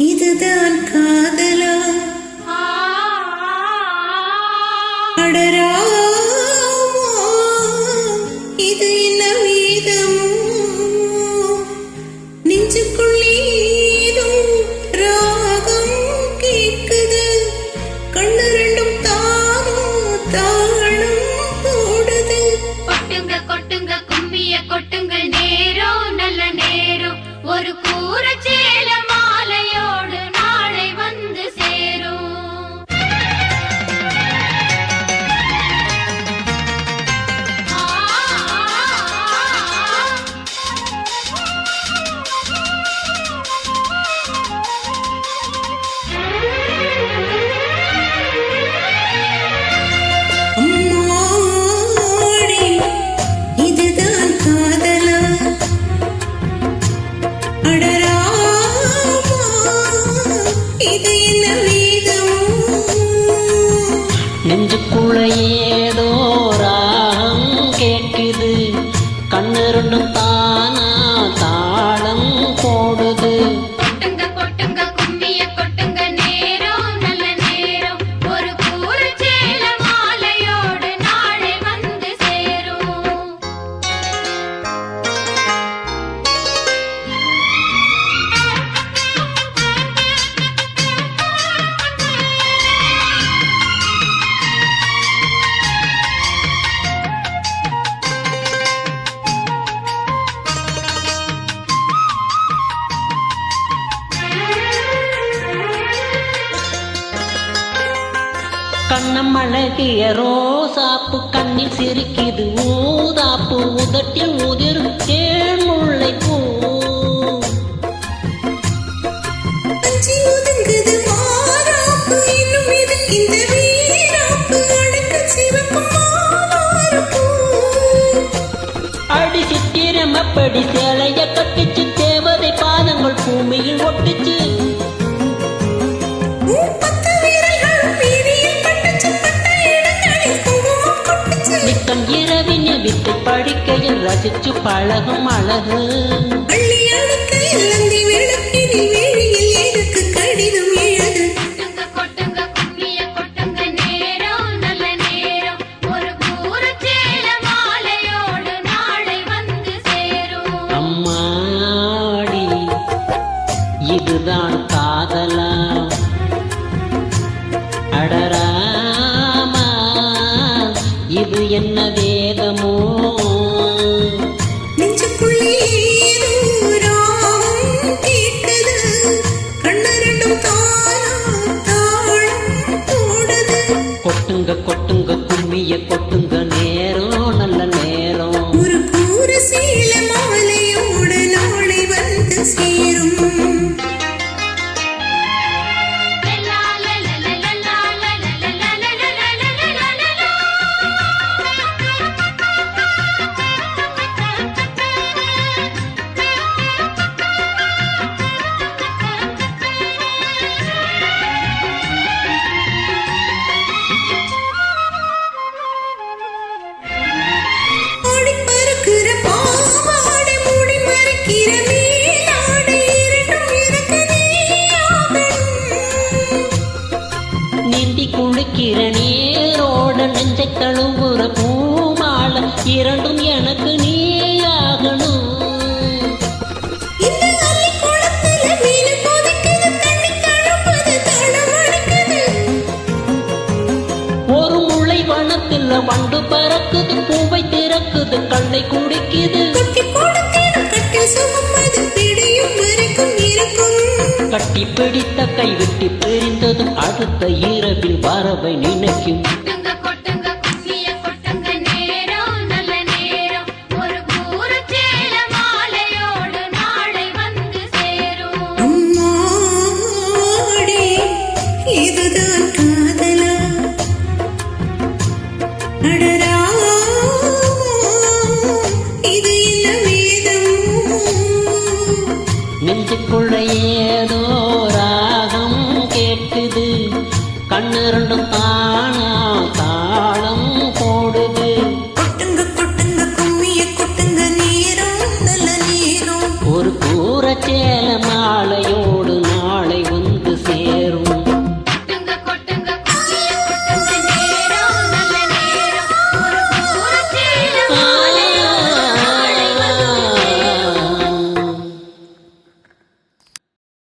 இதுதான் காதலா அடராமா இது என்ன வீதம் நெஞ்சுக்குள்ளேதும் ராகம் கேட்குது கண்ணு ரெண்டும் தானும் தாளம் போடுது கொட்டுங்க கொட்டுங்க கும்மிய கொட்டுங்க நேரம் நல்ல நேரம் ஒரு கூற சேல மாலையோடு நாளை வந்து சேரும் அம்மாடி இதுதான் காதலா அடராமா இது என்ன வீதம் நெஞ்சுக்குள்ள ஏதோ ராகம் கேட்குது கண்ணு ரெண்டும் தானா தாளம் போடுது கொட்டுங்க கொட்டுங்க கும்மிய கொட்டுங்க நேரம் நல்ல நேரம் ஒரு கூற சேல மாலையோடு நாளை வந்து சேரும் கண்ணம் அழகிய ரோசாப்பு கண்ணில் சிரிக்குது ஊதாப்பு உதட்டில் உதிரும் தேன் முல்லைப்பூ அஞ்சி ஒதுங்குது மாறாப்பு இன்னும் எதுக்கு இந்த வீராப்பு அடக்க சிவப்பு மாறாப்பு அடி சித்திரம் அப்படி சேலைய கட்டிச்சு தேவதை பாதங்கள் பூமியில் ஒட்டுச்சு பத்து வீரர்களும் வீதியில் பட்டுச்சு பட்ட இடங்களில் குங்குமம் கொட்டுச்சு நித்தம் இரவினில் வித்தை படிக்கையில் ரசிச்சு பழகும் அழகு அள்ளி அழுக்க இளந்தி விளக்கினில் வேழியில் எனக்கு கடிதம் எழுது கொட்டுங்க கொட்டுங்க கும்மிய கொட்டுங்க நேரம் நல்ல நேரம் ஒரு கூற சேல மாலையோடு நாளை வந்து சேரும் அம்மாடி இதுதான் காதலா அடராமா இது என்ன வேதமோ நெஞ்சுக்குள்ளே ஏதோ ராகம் கேட்குது கண்ணு ரெண்டும் தானா தாளம் போடுது கொட்டுங்க கொட்டுங்க கும்மிய கொட்டுங்க நேரம் நல்ல நேரம் ஒரு கூற சேல மாலையோடு நாளை வந்து சேரும் லலா லலா லலா லலா லலா லலா ஆடி பறக்கிற பாவாடை மூடி மறைக்கிற மேலாடை இரண்டும் எனக்கு நீயாகணும் நீந்தி குளிக்கிற நீரோட நெஞ்சை கழுவுற பூமால இரண்டும் எனக்கு நீயாகணும் இந்த அள்ளி குளத்துல மீன் கொதிக்குது தண்ணி தழும்புது தளமடிக்குது ஒரு முளை வனத்தில் வண்டு பறக்குது பூவை திறக்குது கண்ணை குடிக்குது கொட்டி போடுத்தேனும் கட்டில் சுமம்மது பிடியும் வரைக்கும் இருக்கும் கட்டி பிடித்த கைவிட்டு பிரிந்ததும் அடுத்த இரவில் வரவை நினைக்கும் கொட்டுங்க கொட்டுங்க கும்மிய கொட்டுங்க நேரம் நல்ல நேரம் ஒரு கூற சேல மாலையோடு நாளை வந்து சேரும் அம்மாடி இதுதான் காதலா அடராமா இது என்ன வேதம் நெஞ்சுக்குள்ள ஏதோ ராகம் கேட்குது கண்ணு ரெண்டும் தானா தாளம் போடுது கொட்டுங்க கொட்டுங்க சேல மாலையோடு